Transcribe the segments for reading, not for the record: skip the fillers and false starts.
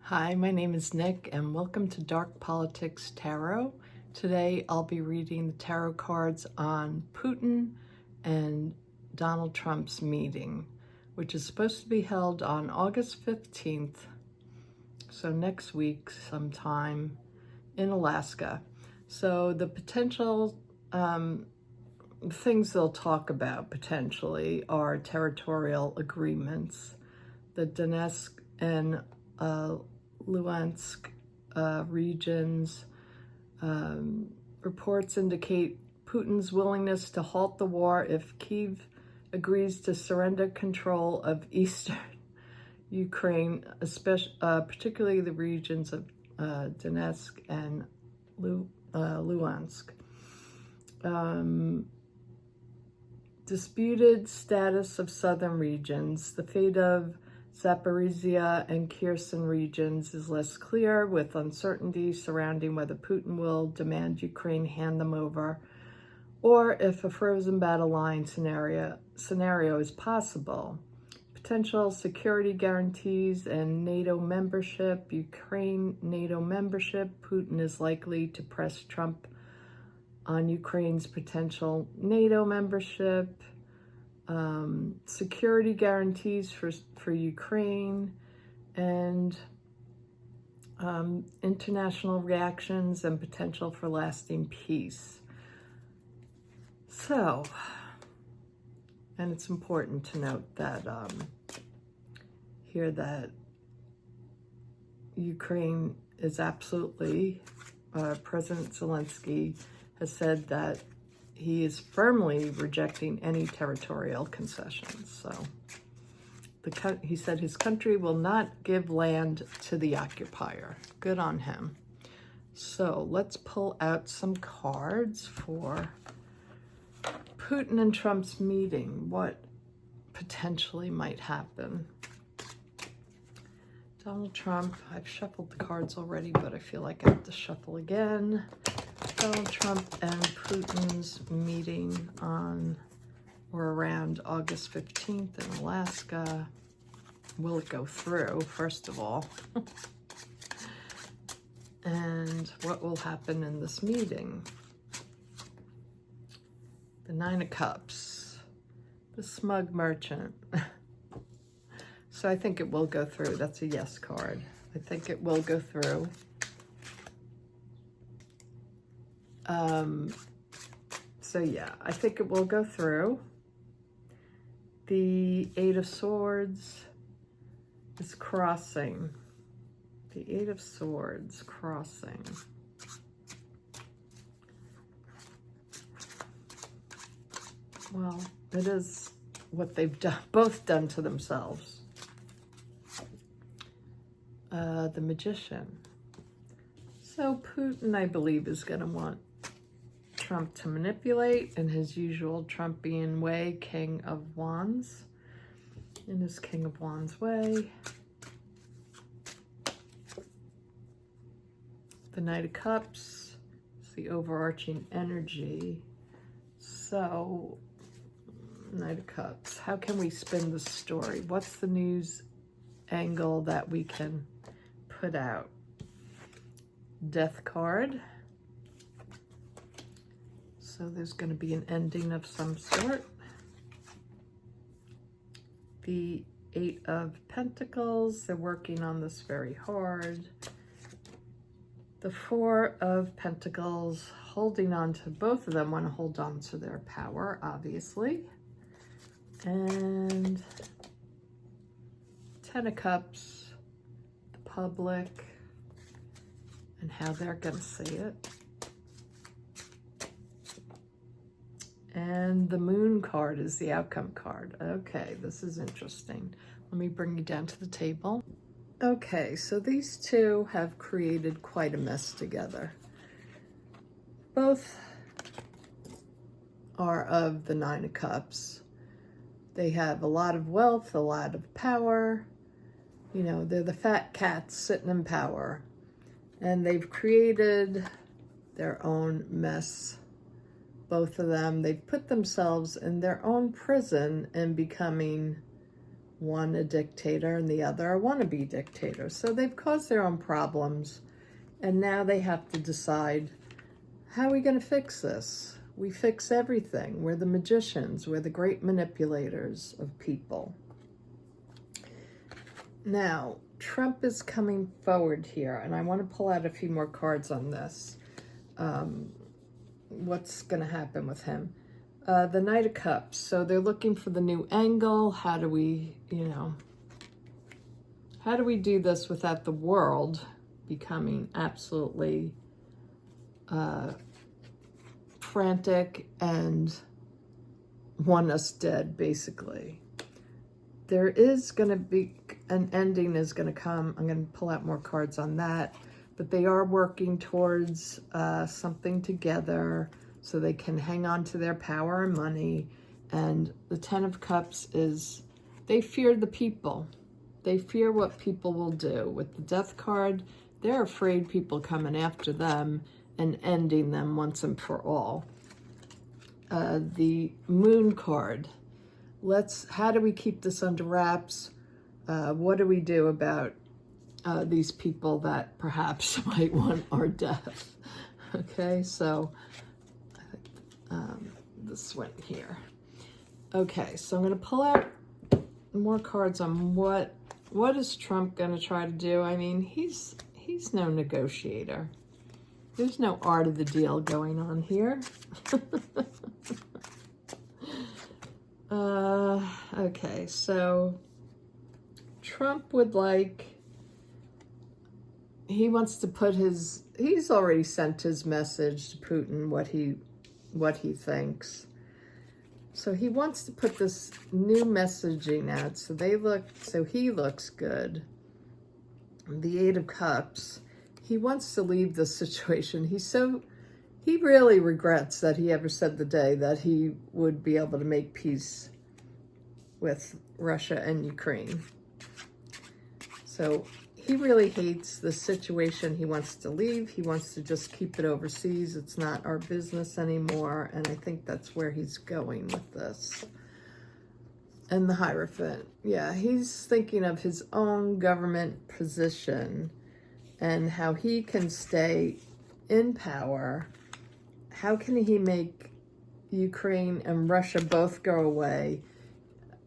Hi, my name is Nick and welcome to Dark Politics Tarot. Today I'll be reading the tarot cards on Putin and Donald Trump's meeting, which is supposed to be held on August 15th, so next week sometime in Alaska. So the potential things they'll talk about potentially are territorial agreements, the Donetsk and Luhansk regions. Reports indicate Putin's willingness to halt the war if Kyiv agrees to surrender control of eastern Ukraine, especially, particularly the regions of Donetsk and Luhansk. Disputed status of southern regions. The fate of Zaporizhia and Kherson regions is less clear, with uncertainty surrounding whether Putin will demand Ukraine hand them over, or if a frozen battle line scenario is possible. Potential security guarantees and NATO membership. Ukraine NATO membership. Putin is likely to press Trump on Ukraine's potential NATO membership. Security guarantees for Ukraine, and international reactions and potential for lasting peace. So, and it's important to note that here that Ukraine is absolutely, President Zelensky has said that he is firmly rejecting any territorial concessions. So he said his country will not give land to the occupier. Good on him. So let's pull out some cards for Putin and Trump's meeting. What potentially might happen? Donald Trump, I've shuffled the cards already, but I feel like I have to shuffle again. Donald Trump and Putin's meeting on or around August 15th in Alaska. Will it go through, first of all? And what will happen in this meeting? The Nine of Cups, the smug merchant. So I think it will go through. That's a yes card. I think it will go through. So yeah, I think it will go through. The Eight of Swords is crossing. The Eight of Swords crossing. Well, it is what they've both done to themselves. The Magician. So Putin, I believe, is going to want Trump to manipulate in his usual Trumpian way, King of Wands, in his King of Wands way. The Knight of Cups is the overarching energy. So, Knight of Cups, how can we spin the story? What's the news angle that we can put out? Death card. So there's going to be an ending of some sort. The Eight of Pentacles, they're working on this very hard. The Four of Pentacles, holding on to, both of them want to hold on to their power, obviously. And Ten of Cups, the public, and how they're going to say it. And the Moon card is the outcome card. Okay, this is interesting. Let me bring you down to the table. Okay, so these two have created quite a mess together. Both are of the Nine of Cups. They have a lot of wealth, a lot of power. You know, they're the fat cats sitting in power. And they've created their own mess. Both of them, they've put themselves in their own prison and becoming one a dictator and the other a wannabe dictator. So they've caused their own problems, and now they have to decide, how are we going to fix this? We fix everything. We're the magicians. We're the great manipulators of people. Now, Trump is coming forward here, and I want to pull out a few more cards on this. What's going to happen with him? The Knight of Cups. So they're looking for the new angle. How do we, how do we do this without the world becoming absolutely frantic and want us dead, basically? There is going to be an ending is going to come. I'm going to pull out more cards on that. But they are working towards something together so they can hang on to their power and money. And the Ten of Cups is, they fear the people. They fear what people will do. With the Death card, they're afraid people coming after them and ending them once and for all. The Moon card. How do we keep this under wraps? What do we do about these people that perhaps might want our death? Okay, so this one here. Okay, so I'm going to pull out more cards on what is Trump going to try to do. I mean, he's no negotiator. There's no art of the deal going on here. Okay, so Trump would he wants to put he's already sent his message to Putin, what he thinks. So he wants to put this new messaging out so he looks good. The Eight of Cups. He wants to leave this situation. He really regrets that he ever said the day that he would be able to make peace with Russia and Ukraine. So he really hates the situation. He wants to leave. He wants to just keep it overseas. It's not our business anymore. And I think that's where he's going with this. And the Hierophant. Yeah, he's thinking of his own government position and how he can stay in power. How can he make Ukraine and Russia both go away?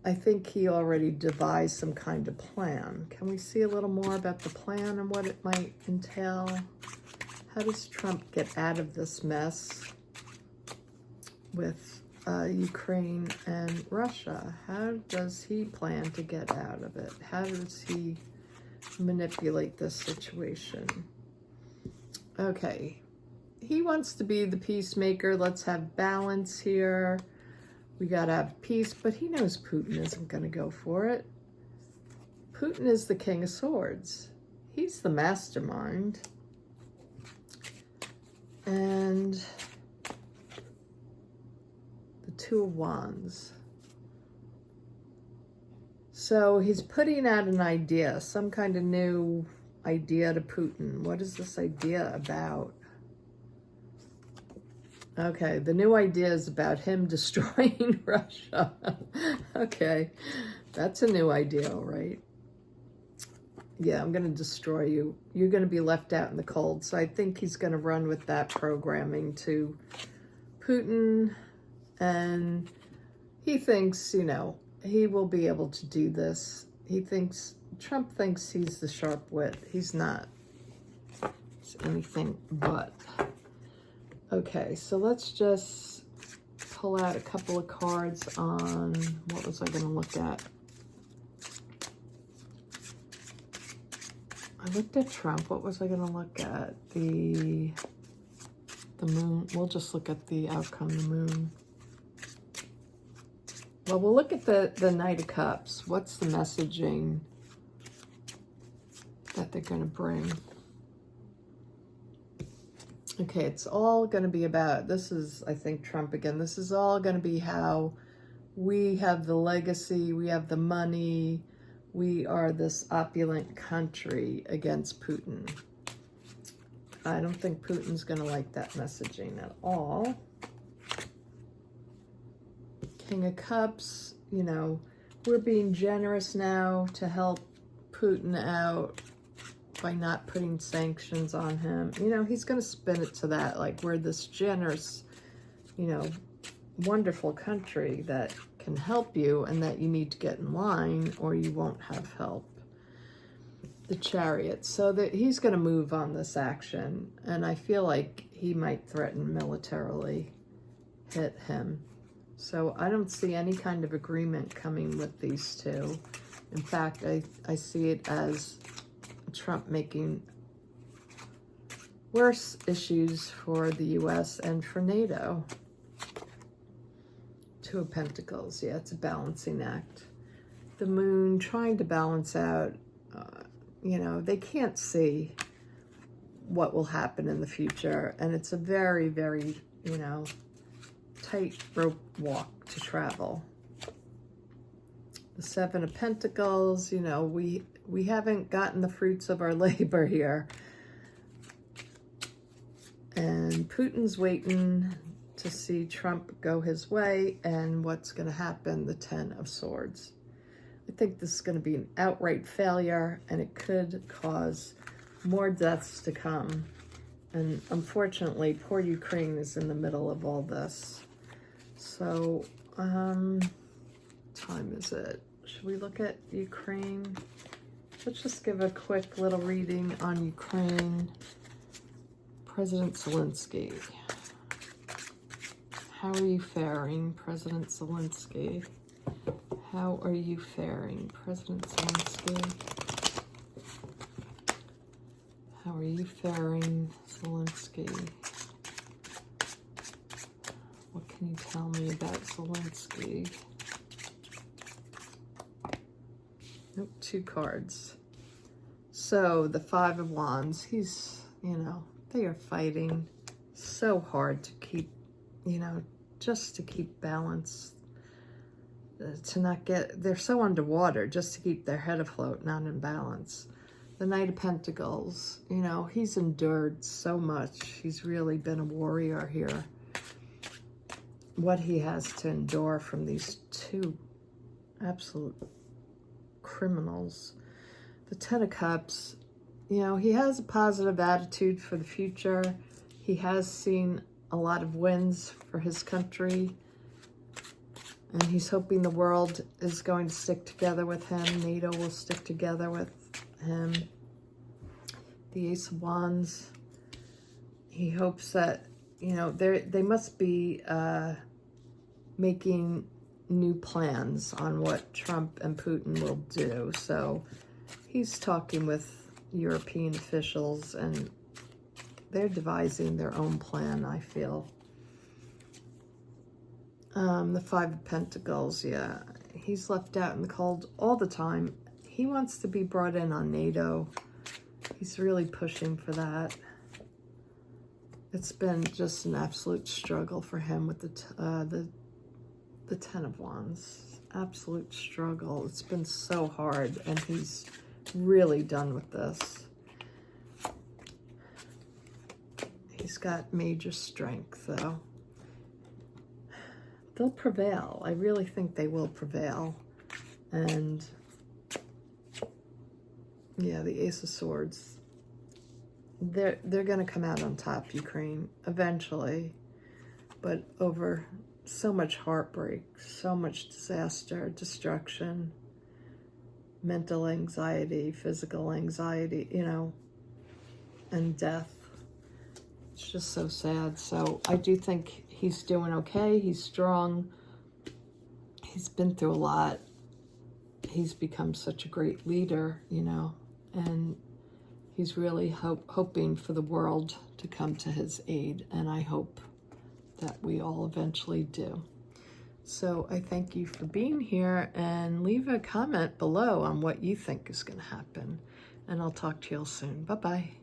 I think he already devised some kind of plan. Can we see a little more about the plan and what it might entail? How does Trump get out of this mess with Ukraine and Russia? How does he plan to get out of it? How does he manipulate this situation? Okay. He wants to be the peacemaker. Let's have balance here. We got to have peace, but he knows Putin isn't going to go for it. Putin is the King of Swords. He's the mastermind. And the Two of Wands. So he's putting out an idea, some kind of new idea to Putin. What is this idea about? Okay, the new idea is about him destroying Russia. Okay, that's a new idea, all right? Yeah, I'm going to destroy you. You're going to be left out in the cold. So I think he's going to run with that programming to Putin. And he thinks, he will be able to do this. Trump thinks he's the sharp wit. He's not. It's anything but. Okay, so let's just pull out a couple of cards on, what was I going to look at? I looked at Trump. What was I going to look at? The moon. We'll just look at the outcome, the moon. Well, we'll look at the Knight of Cups. What's the messaging that they're going to bring? Okay, it's all going to be about, this is, I think, Trump again. This is all going to be how we have the legacy, we have the money, we are this opulent country against Putin. I don't think Putin's going to like that messaging at all. King of Cups, we're being generous now to help Putin out by not putting sanctions on him. You know, he's going to spin it to that, like we're this generous, you know, wonderful country that can help you and that you need to get in line or you won't have help. The Chariot. So that he's going to move on this action, and I feel like he might threaten militarily hit him. So I don't see any kind of agreement coming with these two. In fact, I see it as Trump making worse issues for the U.S. and for NATO. Two of Pentacles. Yeah, it's a balancing act. The Moon trying to balance out, you know, they can't see what will happen in the future. And it's a very, very, you know, tightrope walk to travel. The Seven of Pentacles, you know, we haven't gotten the fruits of our labor here. And Putin's waiting to see Trump go his way and what's going to happen, the Ten of Swords. I think this is going to be an outright failure, and it could cause more deaths to come. And unfortunately, poor Ukraine is in the middle of all this. So, time is it? Should we look at Ukraine? Let's just give a quick little reading on Ukraine. President Zelensky. How are you faring, President Zelensky? How are you faring, President Zelensky? How are you faring, Zelensky? What can you tell me about Zelensky? Nope, two cards. So, the Five of Wands, he's, you know, they are fighting so hard to keep, you know, just to keep balance, to not get, they're so underwater just to keep their head afloat, not in balance. The Knight of Pentacles, you know, he's endured so much. He's really been a warrior here. What he has to endure from these two absolute criminals. The Ten of Cups, you know, he has a positive attitude for the future. He has seen a lot of wins for his country. And he's hoping the world is going to stick together with him. NATO will stick together with him. The Ace of Wands. He hopes that, you know, they must be making new plans on what Trump and Putin will do. So he's talking with European officials and they're devising their own plan, I feel. The Five of Pentacles, yeah. He's left out in the cold all the time. He wants to be brought in on NATO. He's really pushing for that. It's been just an absolute struggle for him with the Ten of Wands. Absolute struggle. It's been so hard, and he's really done with this. He's got major strength, though. They'll prevail. I really think they will prevail. And yeah, the Ace of Swords. They're going to come out on top, Ukraine, eventually. But over so much heartbreak, so much disaster, destruction, mental anxiety, physical anxiety, you know, and death. It's just so sad. So I do think he's doing okay. He's strong. He's been through a lot. He's become such a great leader, you know, and he's really hoping for the world to come to his aid. And I hope that we all eventually do. So I thank you for being here, and leave a comment below on what you think is going to happen. And I'll talk to you all soon. Bye-bye.